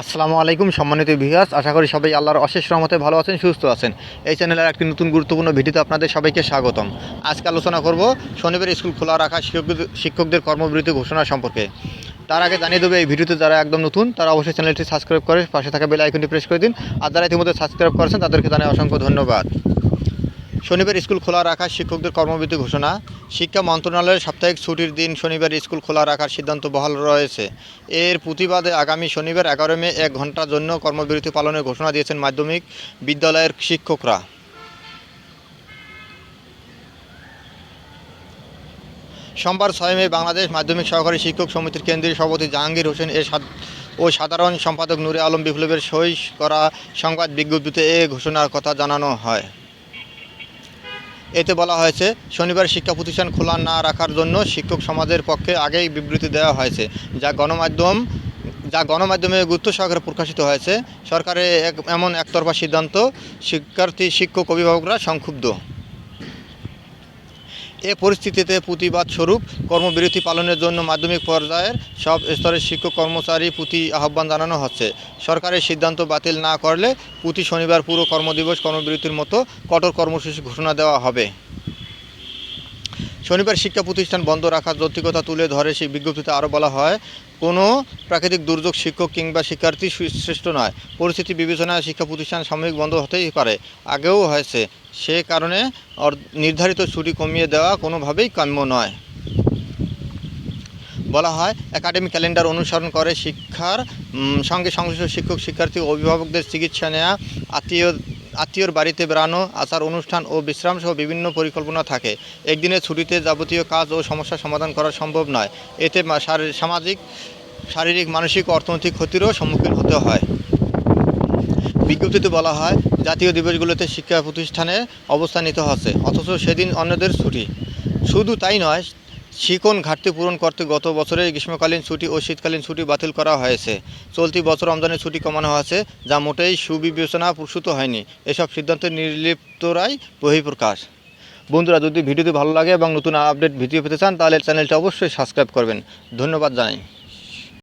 আসসালামু আলাইকুম সম্মানিত ভিউয়ার্স, আশা করি সবাই আল্লাহর অশেষ রহমতে ভালো আছেন, সুস্থ আছেন। এই চ্যানেলের একটি নতুন গুরুত্বপূর্ণ ভিডিওতে আপনাদের সবাইকে স্বাগতম। আজকে আলোচনা করব শনিবার স্কুল খোলা রাখা শিক্ষকদের কর্মবিরতি ঘোষণা সম্পর্কে। তার আগে জানিয়ে দেবে, এই ভিডিওতে যারা একদম নতুন তারা অবশ্যই চ্যানেলটি সাবস্ক্রাইব করে পাশে থাকা বেল আইকনটি প্রেস করে দিন। আর যারা ইতিমধ্যে সাবস্ক্রাইব করেছেন তাদেরকে জানাই অসংখ্য ধন্যবাদ। শনিবার স্কুল খোলা রাখা শিক্ষকদের কর্মবিরতি ঘোষণা। শিক্ষা মন্ত্রণালয়ের সাপ্তাহিক ছুটির দিন শনিবার স্কুল খোলা রাখার সিদ্ধান্ত বহাল রয়েছে। এর প্রতিবাদে আগামী শনিবার 11 মে 1 ঘন্টার জন্য কর্মবিরতি পালনের ঘোষণা দিয়েছেন মাধ্যমিক বিদ্যালয়ের শিক্ষকরা। সোমবার 6 মে বাংলাদেশ মাধ্যমিক সহকারী শিক্ষক সমিতির কেন্দ্রীয় সভাপতি জাহাঙ্গীর হোসেন ও সাধারণ সম্পাদক নূরে আলম বিপ্লবের সই করা সংবাদ বিজ্ঞপ্তিতে এ ঘোষণার কথা জানানো হয়। এতে বলা হয়েছে, শনিবার শিক্ষা প্রতিষ্ঠান খোলা না রাখার জন্য শিক্ষক সমাজের পক্ষে আগেই বিবৃতি দেওয়া হয়েছে, যা গণমাধ্যমে গুরুত্ব সহকারে প্রকাশিত হয়েছে। সরকারের এমন একতরফা সিদ্ধান্ত শিক্ষার্থী, শিক্ষক, অভিভাবকরা সংক্ষুব্ধ। এ পরিস্থিতিতে প্রতিবাদ স্বরূপ কর্মবিরতি পালনের জন্য মাধ্যমিক পর্যায়ের সব স্তরের শিক্ষক কর্মচারী প্রতি আহ্বান জানানো হচ্ছে। সরকারের সিদ্ধান্ত বাতিল না করলে প্রতি শনিবার পুরো কর্মদিবস কর্মবিরতির মতো কঠোর কর্মসূচি ঘোষণা দেওয়া হবে। শনিবার শিক্ষা প্রতিষ্ঠান বন্ধ রাখার যৌক্তিকতা তুলে ধরে সেই বিজ্ঞপ্তিতে আরও বলা হয়, কোনো প্রাকৃতিক দুর্যোগ শিক্ষক কিংবা শিক্ষার্থী শ্রেষ্ঠ নয়। পরিস্থিতি বিবেচনায় শিক্ষা প্রতিষ্ঠান সাময়িক বন্ধ হতেই পারে, আগেও হয়েছে। সে কারণে নির্ধারিত ছুটি কমিয়ে দেওয়া কোনোভাবেই কাম্য নয়। বলা হয়, একাডেমিক ক্যালেন্ডার অনুসরণ করে শিক্ষার সঙ্গে সংশ্লিষ্ট শিক্ষক, শিক্ষার্থী ও অভিভাবকদের চিকিৎসা নেওয়া, আত্মীয়র বাড়িতে বেড়ানো, আচার অনুষ্ঠান ও বিশ্রামসহ বিভিন্ন পরিকল্পনা থাকে। একদিনের ছুটিতে যাবতীয় কাজ ও সমস্যার সমাধান করা সম্ভব নয়। এতে শারীরিক, মানসিক ও অর্থনৈতিক ক্ষতিরও সম্মুখীন হতে হয়। বিজ্ঞপ্তিতে বলা হয়, জাতীয় দিবসগুলোতে শিক্ষা প্রতিষ্ঠানে অবস্থান নিতে হচ্ছে, অথচ সেদিন অন্যদের ছুটি। শুধু তাই নয়, শিক্ষণ ঘাটতি পূরণ করতে গত বছরের গ্রীষ্মকালীন ছুটি ও শীতকালীন ছুটি বাতিল করা হয়েছে। চলতি বছর রমজানের ছুটি কমানো হয়েছে, যা মোটেই সুবিবেচনা প্রসূত হয়নি। এসব সিদ্ধান্তের নির্লিপ্তরাই বহিঃপ্রকাশ। বন্ধুরা, যদি ভিডিওটি ভালো লাগে এবং নতুন আপডেট ভিডিও পেতে চান তাহলে চ্যানেলটি অবশ্যই সাবস্ক্রাইব করবেন। ধন্যবাদ জানাই।